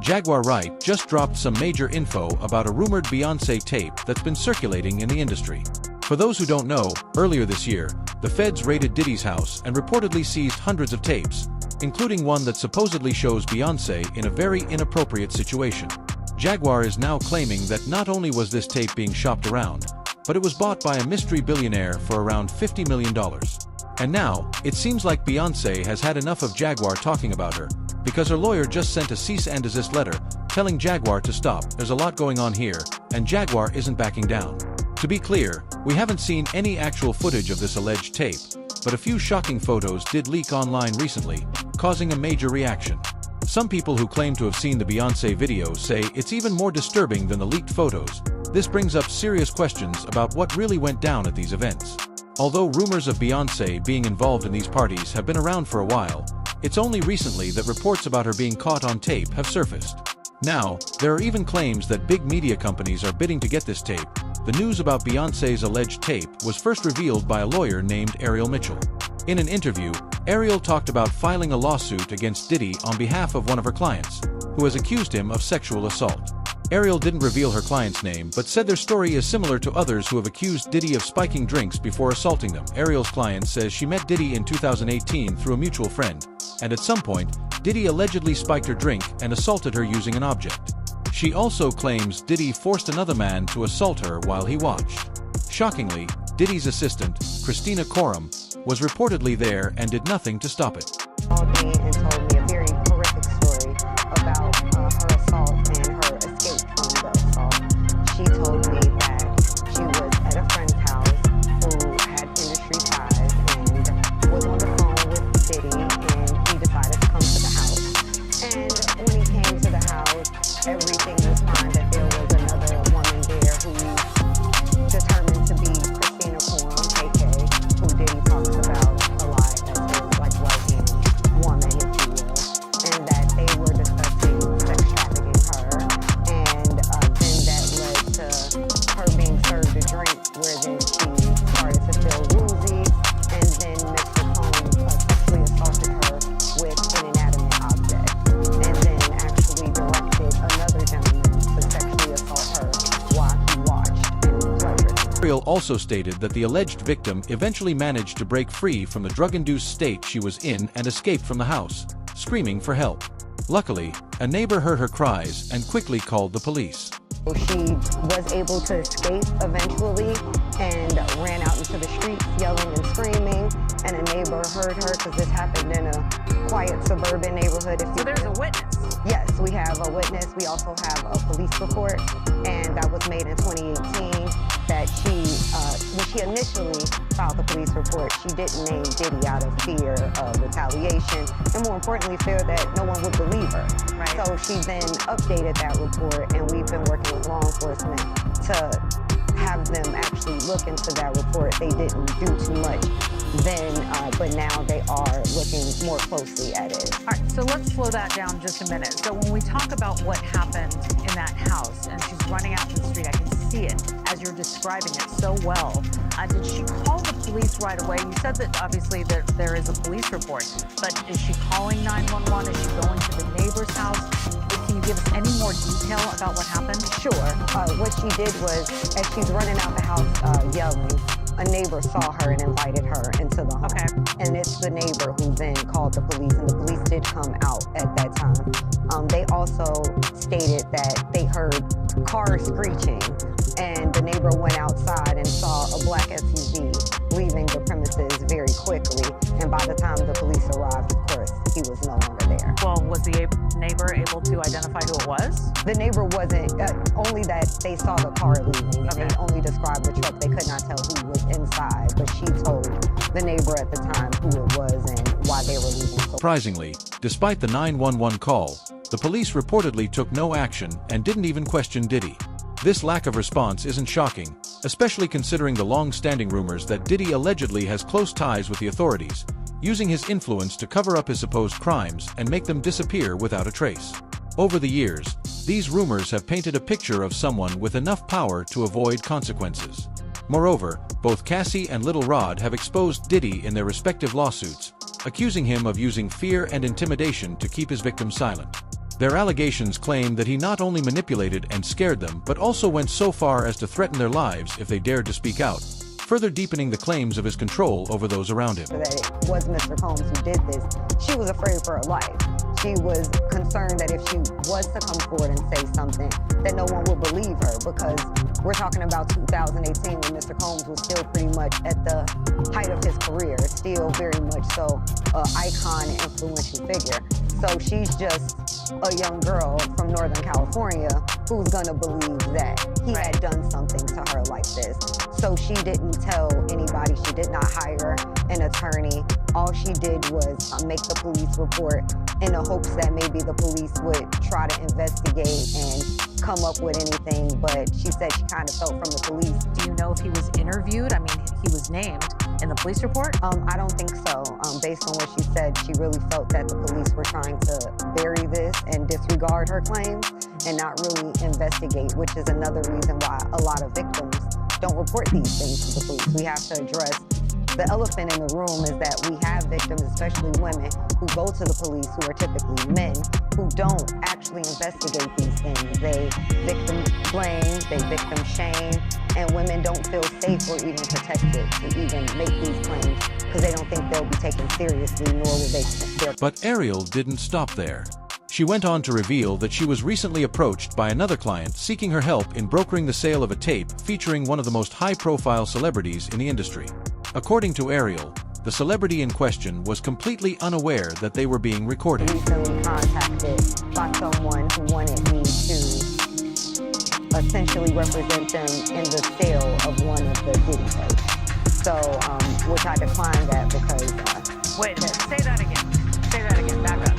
Jaguar Wright just dropped some major info about a rumored Beyonce tape that's been circulating in the industry. For those who don't know, earlier this year, the feds raided Diddy's house and reportedly seized hundreds of tapes, including one that supposedly shows Beyonce in a very inappropriate situation. Jaguar is now claiming that not only was this tape being shopped around, but it was bought by a mystery billionaire for around $50 million. And now, it seems like Beyonce has had enough of Jaguar talking about her, because her lawyer just sent a cease and desist letter, telling Jaguar to stop. There's a lot going on here, and Jaguar isn't backing down. To be clear, we haven't seen any actual footage of this alleged tape, but a few shocking photos did leak online recently, causing a major reaction. Some people who claim to have seen the Beyonce video say it's even more disturbing than the leaked photos. This brings up serious questions about what really went down at these events. Although rumors of Beyonce being involved in these parties have been around for a while, it's only recently that reports about her being caught on tape have surfaced. Now, there are even claims that big media companies are bidding to get this tape. The news about Beyonce's alleged tape was first revealed by a lawyer named Ariel Mitchell. In an interview, Ariel talked about filing a lawsuit against Diddy on behalf of one of her clients, who has accused him of sexual assault. Ariel didn't reveal her client's name but said their story is similar to others who have accused Diddy of spiking drinks before assaulting them. Ariel's client says she met Diddy in 2018 through a mutual friend, and at some point, Diddy allegedly spiked her drink and assaulted her using an object. She also claims Diddy forced another man to assault her while he watched. Shockingly, Diddy's assistant, Christina Coram, was reportedly there and did nothing to stop it. Called me and told me a very horrific story about her assault and her escape from the assault. She told me that she was at a friend's house who had industry ties and was on the phone with Diddy, and he decided to come to the house. And when he came to the house, everything was fine, that there was another woman there who determined to be Christina Coram, KK, who Diddy talks about a lot as his like right-hand woman, if you will, and that they were discussing sex trafficking her, and then that led to her being served a drink where then she started to feel woozy, and then Mr. Combs sexually assaulted her with an inanimate object, and then actually directed another gentleman to sexually assault her while he watched and pleasured her. Ariel also stated that the alleged victim eventually managed to break free from the drug-induced state she was in and escaped from the house, screaming for help. Luckily, a neighbor heard her cries and quickly called the police. She was able to escape eventually and ran out into the streets yelling and screaming, and a neighbor heard her because this happened in a quiet suburban neighborhood. So there's a witness? Yes, we have a witness. We also have a police report, and that was made in 2018, that when she initially filed the police report, she didn't name Diddy out of fear of retaliation, and more importantly, fear that no one would believe her. Right. So she then updated that report, and we've been working with law enforcement to have them actually look into that report. They didn't do too much then, but now they are looking more closely at it. All right, so let's slow that down just a minute. So when we talk about what happened in that house, and she's running out to the street, I can see it as you're describing it so well. Did she call the police right away? You said that obviously there is a police report, but is she calling 911? Is she going to the neighbor's house? Can you give us any more detail about what happened? Sure. What she did was, as she's running out the house yelling, a neighbor saw her and invited her into the home. Okay. And it's the neighbor who then called the police, and the police did come out at that time. They also stated that they heard cars screeching, and the neighbor went outside and saw a black SUV leaving the premises very quickly. And by the time the police arrived, of course, he was no longer there. Well, was the neighbor able to identify who it was? The neighbor wasn't, only that they saw the car leaving, and Okay. they only described the truck. They could not tell who was inside, but she told the neighbor at the time who it was and why they were leaving. Surprisingly, despite the 911 call, the police reportedly took no action and didn't even question Diddy. This lack of response isn't shocking, especially considering the long-standing rumors that Diddy allegedly has close ties with the authorities, using his influence to cover up his supposed crimes and make them disappear without a trace. Over the years, these rumors have painted a picture of someone with enough power to avoid consequences. Moreover, both Cassie and Little Rod have exposed Diddy in their respective lawsuits, accusing him of using fear and intimidation to keep his victims silent. Their allegations claim that he not only manipulated and scared them but also went so far as to threaten their lives if they dared to speak out, further deepening the claims of his control over those around him. That it was Mr. Combs who did this. She was afraid for her life. She was concerned that if she was to come forward and say something, that no one would believe her, because we're talking about 2018 when Mr. Combs was still pretty much at the height of his career, still very much so an icon and influential figure. So she's just a young girl from Northern California who's gonna believe that he had done something to her like this. So she didn't tell anybody. She did not hire an attorney. All she did was make the police report in the hopes that maybe the police would try to investigate and come up with anything, but she said she kind of felt from the police. Do you know if he was interviewed? I mean, he was named in the police report? I don't think so. Based on what she said, she really felt that the police were trying to bury this and disregard her claims and not really investigate, which is another reason why a lot of victims don't report these things to the police. We have to address the elephant in the room is that we have victims, especially women, who go to the police, who are typically men, who don't actually investigate these things. They victim blame, they victim shame, and women don't feel safe or even protected to even make these claims because they don't think they'll be taken seriously, nor will they. But Ariel didn't stop there. She went on to reveal that she was recently approached by another client seeking her help in brokering the sale of a tape featuring one of the most high-profile celebrities in the industry. According to Ariel, the celebrity in question was completely unaware that they were being recorded. Recently contacted by someone who wanted me to essentially represent them in the sale of one of the Diddy tapes. So, which I declined that because... Wait, say that again. Say that again. Back up.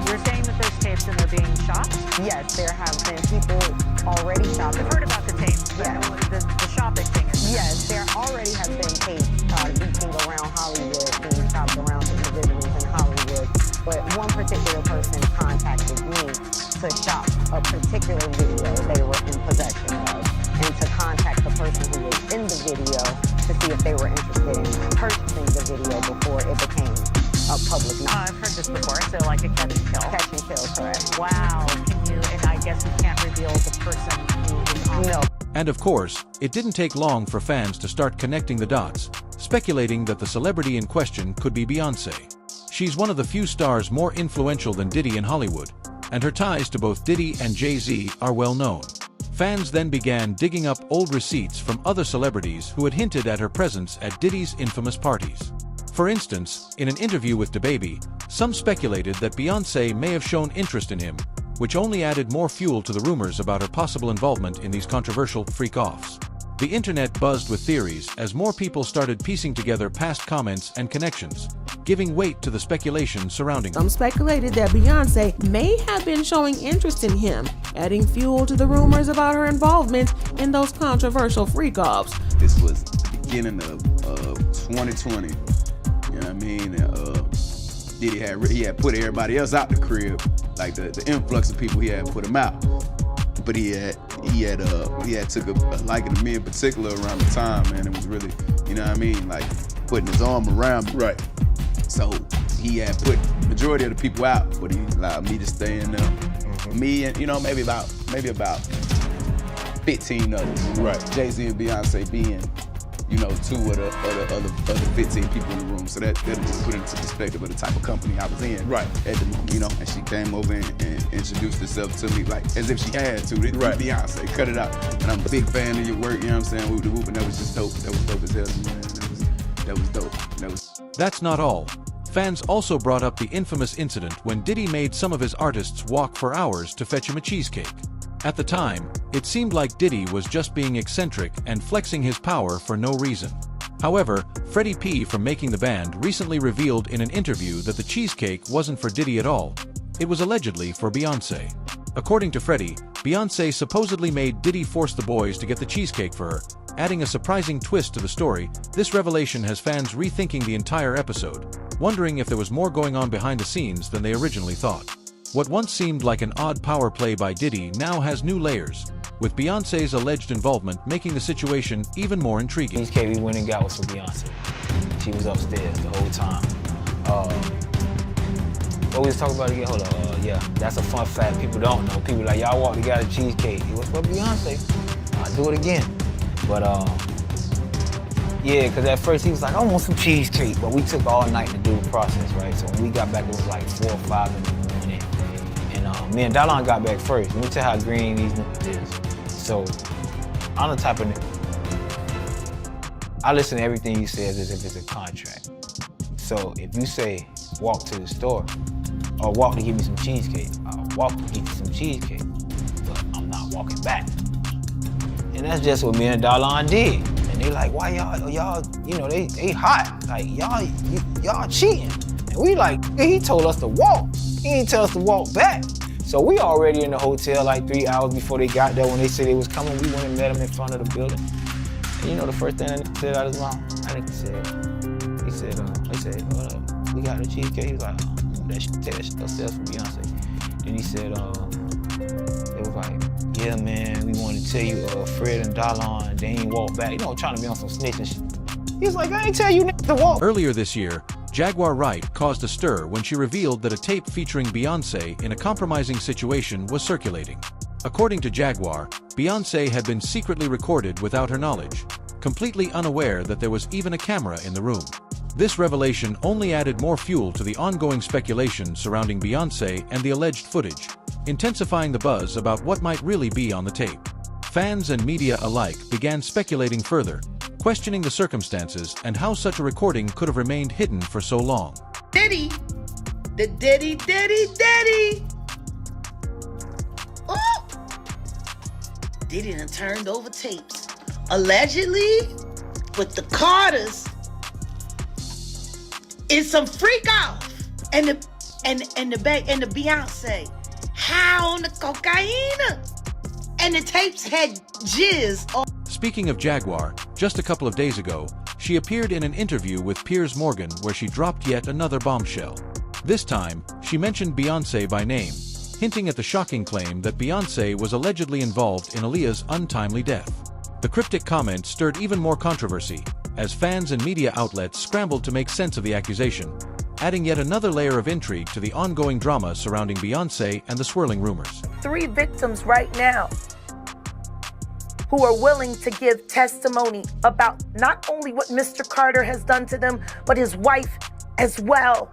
You're saying that there's tapes and they're being shopped? Yes, there have been people already shopped. I've heard about the tapes. Yeah. The shopping thing is... Yes, there already have been tapes leaking around Hollywood, being shopped around to individuals in Hollywood. But one particular person contacted me to shop a particular video they were in possession of, and to contact the person who was in the video to see if they were interested in purchasing the video before it became a public knowledge. I've heard this before, so like a catch and kill. Catch and kill, correct. Wow. And I guess you can't reveal the person who is on. No. And of course, it didn't take long for fans to start connecting the dots, speculating that the celebrity in question could be Beyonce. She's one of the few stars more influential than Diddy in Hollywood, and her ties to both Diddy and Jay-Z are well known. Fans then began digging up old receipts from other celebrities who had hinted at her presence at Diddy's infamous parties. For instance, in an interview with DaBaby, some speculated that Beyonce may have shown interest in him, which only added more fuel to the rumors about her possible involvement in these controversial freak-offs. The internet buzzed with theories as more people started piecing together past comments and connections, giving weight to the speculation surrounding Some speculated that Beyonce may have been showing interest in him, adding fuel to the rumors about her involvement in those controversial freak-offs. This was the beginning of 2020, you know what I mean? Diddy had put everybody else out the crib, like the influx of people, he had put them out. But he had took a liking to me in particular around the time, man. It was really, you know what I mean, like putting his arm around me. Right. So he had put majority of the people out, but he allowed me to stay in there. Mm-hmm. Me and, you know, maybe about 15 others. Right. Jay-Z and Beyonce being, you know, two of the other 15 people in the room. So that just put into perspective of the type of company I was in. Right. At the moment, you know, and she came over and introduced herself to me like as if she had to. Right. Beyonce, cut it out. And I'm a big fan of your work, you know what I'm saying? Whoop the whoop, and that was just dope. That was dope as hell, man. That was dope. That's not all. Fans also brought up the infamous incident when Diddy made some of his artists walk for hours to fetch him a cheesecake. At the time, it seemed like Diddy was just being eccentric and flexing his power for no reason. However, Freddie P from Making the Band recently revealed in an interview that the cheesecake wasn't for Diddy at all. It was allegedly for Beyonce. According to Freddie, Beyonce supposedly made Diddy force the boys to get the cheesecake for her, adding a surprising twist to the story. This revelation has fans rethinking the entire episode, wondering if there was more going on behind the scenes than they originally thought. What once seemed like an odd power play by Diddy now has new layers, with Beyonce's alleged involvement making the situation even more intriguing. Cheesecake we went and got was for Beyonce. She was upstairs the whole time. What we was talking about again? Hold on. Yeah, that's a fun fact. People don't know. People like, y'all walk together cheesecake. What's for Beyonce? I'll do it again. But yeah, because at first he was like, I want some cheesecake. But we took all night to do the process, right? So when we got back, it was like 4 or 5 in the morning. And me and Dallon got back first. Let me tell you how green these niggas is. So I'm the type of nigga. I listen to everything you say as if it's a contract. So if you say, walk to the store, or walk to give me some cheesecake, I'll walk to get you some cheesecake, but I'm not walking back. And that's just what me and Dallon did. And they like, why y'all, you know, they hot. Like, y'all cheating. And we like, he told us to walk. He didn't tell us to walk back. So we already in the hotel like 3 hours before they got there. When they said they was coming, we went and met them in front of the building. And you know the first thing that said out of his mouth? I think he said, we got the cheesecake. He was like, that shit upstairs for Beyonce. Then he said, they was like, yeah, man, we wanted to tell you, Fred and Dallon, they ain't walk back. You know, trying to be on some snitch and shit. He was like, I ain't tell you to walk. Earlier this year, Jaguar Wright caused a stir when she revealed that a tape featuring Beyonce in a compromising situation was circulating. According to Jaguar, Beyonce had been secretly recorded without her knowledge, completely unaware that there was even a camera in the room. This revelation only added more fuel to the ongoing speculation surrounding Beyonce and the alleged footage, intensifying the buzz about what might really be on the tape. Fans and media alike began speculating further, questioning the circumstances and how such a recording could have remained hidden for so long. Diddy! Oh! Diddy done turned over tapes. Allegedly, with the Carters, it's some freak off. And the Beyonce. How on the cocaine? And the tapes had jizz on. Speaking of Jaguar, just a couple of days ago, she appeared in an interview with Piers Morgan where she dropped yet another bombshell. This time, she mentioned Beyonce by name, hinting at the shocking claim that Beyonce was allegedly involved in Aaliyah's untimely death. The cryptic comment stirred even more controversy, as fans and media outlets scrambled to make sense of the accusation, adding yet another layer of intrigue to the ongoing drama surrounding Beyonce and the swirling rumors. 3 victims right now who are willing to give testimony about not only what Mr. Carter has done to them, but his wife as well.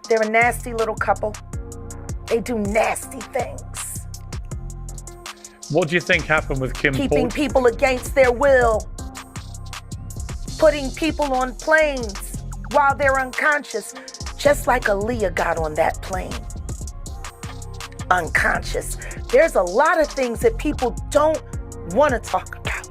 They're a nasty little couple. They do nasty things. What do you think happened with Kim Keeping people against their will. Putting people on planes while they're unconscious, just like Aaliyah got on that plane. Unconscious. There's a lot of things that people don't want to talk about,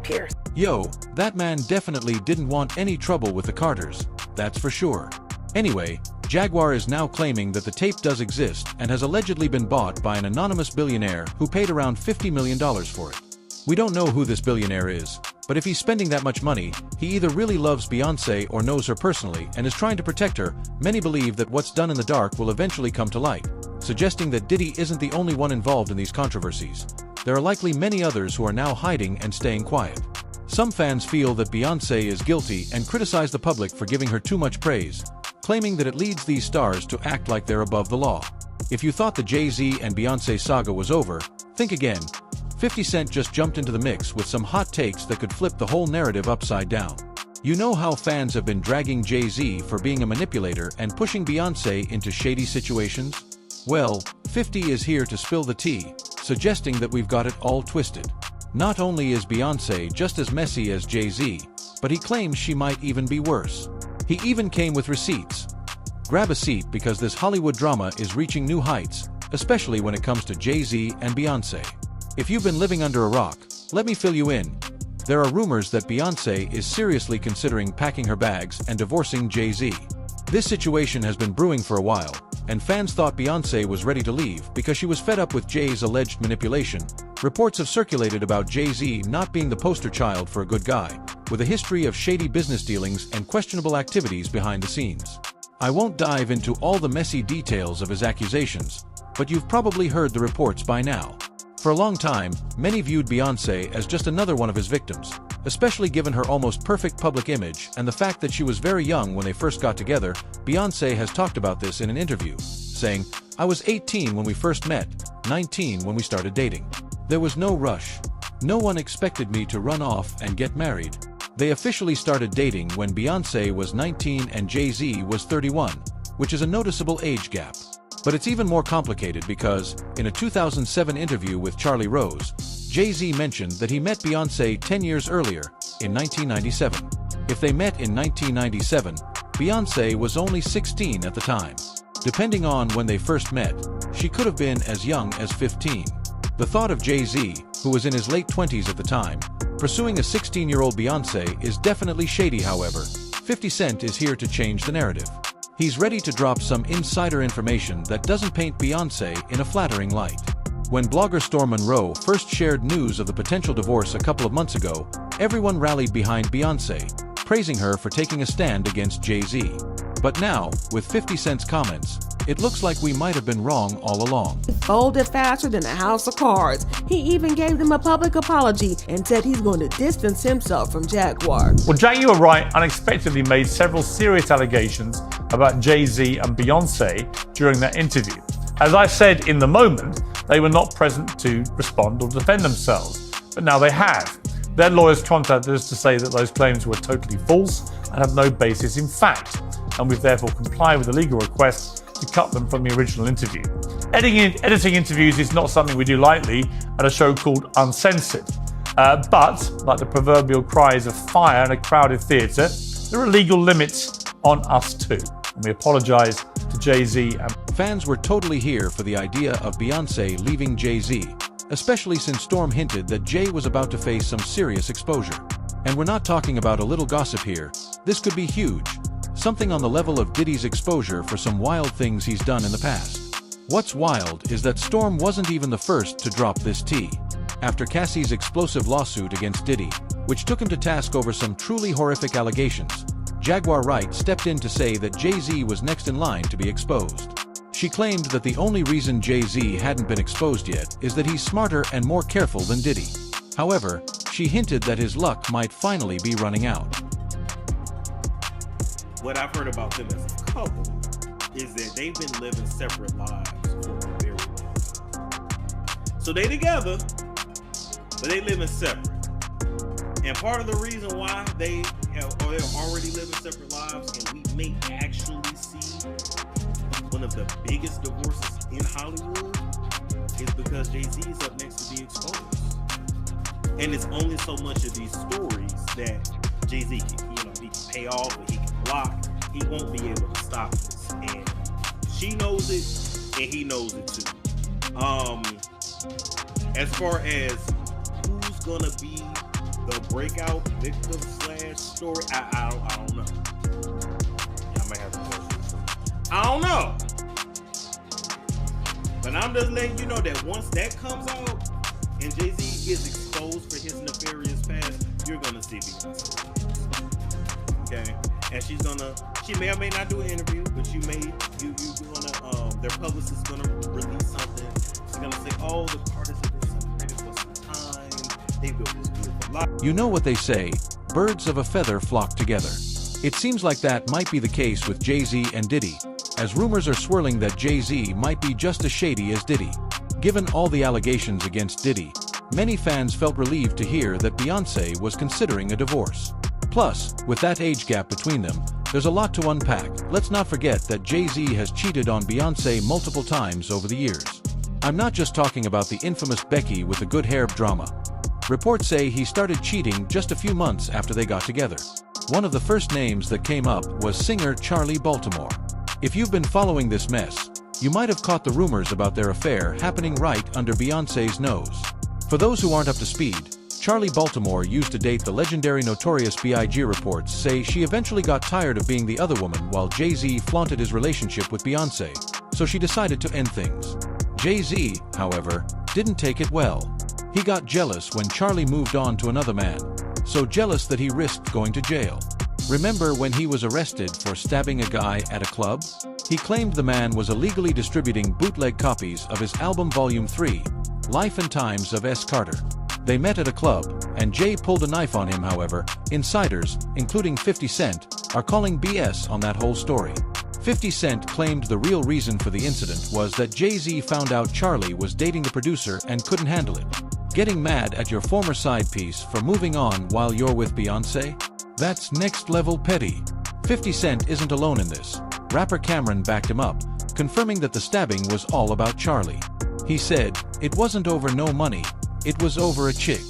Piers. Yo, that man definitely didn't want any trouble with the Carters, that's for sure. Anyway, Jaguar is now claiming that the tape does exist and has allegedly been bought by an anonymous billionaire who paid around $50 million for it. We don't know who this billionaire is, but if he's spending that much money, he either really loves Beyonce or knows her personally and is trying to protect her. Many believe that what's done in the dark will eventually come to light, suggesting that Diddy isn't the only one involved in these controversies. There are likely many others who are now hiding and staying quiet. Some fans feel that Beyonce is guilty and criticize the public for giving her too much praise, claiming that it leads these stars to act like they're above the law. If you thought the Jay-Z and Beyonce saga was over, think again. 50 Cent just jumped into the mix with some hot takes that could flip the whole narrative upside down. You know how fans have been dragging Jay-Z for being a manipulator and pushing Beyonce into shady situations? Well, 50 is here to spill the tea, suggesting that we've got it all twisted. Not only is Beyonce just as messy as Jay-Z, but he claims she might even be worse. He even came with receipts. Grab a seat because this Hollywood drama is reaching new heights, especially when it comes to Jay-Z and Beyonce. If you've been living under a rock, let me fill you in. There are rumors that Beyonce is seriously considering packing her bags and divorcing Jay-Z. This situation has been brewing for a while, and fans thought Beyonce was ready to leave because she was fed up with Jay's alleged manipulation. Reports have circulated about Jay-Z not being the poster child for a good guy, with a history of shady business dealings and questionable activities behind the scenes. I won't dive into all the messy details of his accusations, but you've probably heard the reports by now. For a long time, many viewed Beyonce as just another one of his victims, Especially given her almost perfect public image and the fact that she was very young when they first got together. Beyonce has talked about this in an interview, saying, "I was 18 when we first met, 19 when we started dating. There was no rush. No one expected me to run off and get married." They officially started dating when Beyonce was 19 and Jay-Z was 31, which is a noticeable age gap. But it's even more complicated because, in a 2007 interview with Charlie Rose, Jay-Z mentioned that he met Beyonce 10 years earlier, in 1997. If they met in 1997, Beyonce was only 16 at the time. Depending on when they first met, she could have been as young as 15. The thought of Jay-Z, who was in his late 20s at the time, pursuing a 16-year-old Beyonce is definitely shady. However, 50 Cent is here to change the narrative. He's ready to drop some insider information that doesn't paint Beyonce in a flattering light. When blogger Storm Monroe first shared news of the potential divorce a couple of months ago, everyone rallied behind Beyonce, praising her for taking a stand against Jay-Z. But now, with 50 Cent's comments, it looks like we might have been wrong all along. Folded faster than a house of cards. He even gave them a public apology and said he's going to distance himself from Jaguar. Well, Jaguar Wright unexpectedly made several serious allegations about Jay-Z and Beyonce during that interview. As I said in the moment, they were not present to respond or defend themselves, but now they have. Their lawyers contacted us to say that those claims were totally false and have no basis in fact, and we've therefore complied with the legal request to cut them from the original interview. Editing interviews is not something we do lightly at a show called Uncensored. But, like the proverbial cries of fire in a crowded theatre, there are legal limits on us too. And we apologise to Jay-Z and fans were totally here for the idea of Beyonce leaving Jay-Z, especially since Storm hinted that Jay was about to face some serious exposure. And we're not talking about a little gossip here. This could be huge. Something on the level of Diddy's exposure for some wild things he's done in the past. What's wild is that Storm wasn't even the first to drop this tea. After Cassie's explosive lawsuit against Diddy, which took him to task over some truly horrific allegations, Jaguar Wright stepped in to say that Jay-Z was next in line to be exposed. She claimed that the only reason Jay-Z hadn't been exposed yet is that he's smarter and more careful than Diddy. However, she hinted that his luck might finally be running out. What I've heard about them as a couple is that they've been living separate lives for a very long time. So they together, but they living separate. And part of the reason why they're already living separate lives, and we may actually see one of the biggest divorces in Hollywood, is because Jay-Z is up next to be exposed. And it's only so much of these stories that Jay-Z can, he can pay off, but he can block. He won't be able to stop this. And she knows it, and he knows it too. As far as who's gonna be the breakout victim / story, I don't know. I might have to tell you. I don't know. But I'm just letting you know that once that comes out and Jay-Z is exposed for his nefarious past, you're gonna see Beyonce. Okay? And she may or may not do an interview, but their publicist is gonna release something. She's gonna say, oh, the Carters have been separated for some time. They built this beautiful life. You know what they say, birds of a feather flock together. It seems like that might be the case with Jay-Z and Diddy, as rumors are swirling that Jay-Z might be just as shady as Diddy. Given all the allegations against Diddy, many fans felt relieved to hear that Beyonce was considering a divorce. Plus, with that age gap between them, there's a lot to unpack. Let's not forget that Jay-Z has cheated on Beyonce multiple times over the years. I'm not just talking about the infamous Becky with the good hair drama. Reports say he started cheating just a few months after they got together. One of the first names that came up was singer Charlie Baltimore. If you've been following this mess, you might have caught the rumors about their affair happening right under Beyonce's nose. For those who aren't up to speed, Charlie Baltimore used to date the legendary Notorious B.I.G. Reports say she eventually got tired of being the other woman while Jay-Z flaunted his relationship with Beyonce, so she decided to end things. Jay-Z, however, didn't take it well. He got jealous when Charlie moved on to another man, so jealous that he risked going to jail. Remember when he was arrested for stabbing a guy at a club? He claimed the man was illegally distributing bootleg copies of his album Volume 3, Life and Times of S. Carter. They met at a club, and Jay pulled a knife on him. However, insiders, including 50 Cent, are calling BS on that whole story. 50 Cent claimed the real reason for the incident was that Jay-Z found out Charlie was dating the producer and couldn't handle it. Getting mad at your former side piece for moving on while you're with Beyonce? That's next level petty. 50 Cent isn't alone in this. Rapper Cameron backed him up, confirming that the stabbing was all about Charlie. He said, "It wasn't over no money, it was over a chick.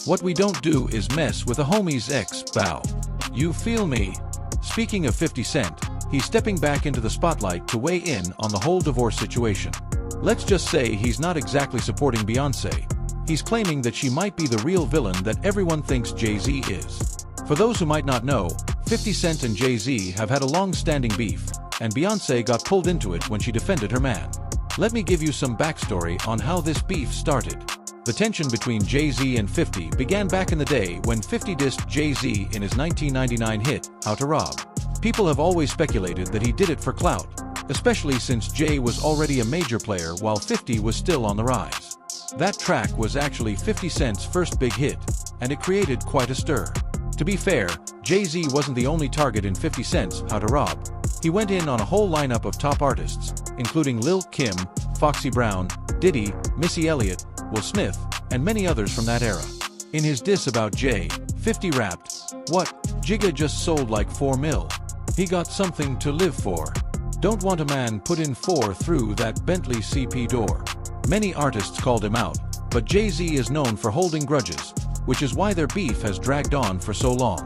What we don't do is mess with a homie's ex, bow. You feel me?" Speaking of 50 Cent, he's stepping back into the spotlight to weigh in on the whole divorce situation. Let's just say he's not exactly supporting Beyonce. He's claiming that she might be the real villain that everyone thinks Jay-Z is. For those who might not know, 50 Cent and Jay-Z have had a long-standing beef, and Beyonce got pulled into it when she defended her man. Let me give you some backstory on how this beef started. The tension between Jay-Z and 50 began back in the day when 50 dissed Jay-Z in his 1999 hit, How to Rob. People have always speculated that he did it for clout, especially since Jay was already a major player while 50 was still on the rise. That track was actually 50 Cent's first big hit, and it created quite a stir. To be fair, Jay-Z wasn't the only target in 50 Cent's How to Rob. He went in on a whole lineup of top artists, including Lil Kim, Foxy Brown, Diddy, Missy Elliott, Will Smith, and many others from that era. In his diss about Jay, 50 rapped, "What, Jigga just sold like 4 mil. He got something to live for. Don't want a man put in 4 through that Bentley CP door." Many artists called him out, but Jay-Z is known for holding grudges, which is why their beef has dragged on for so long.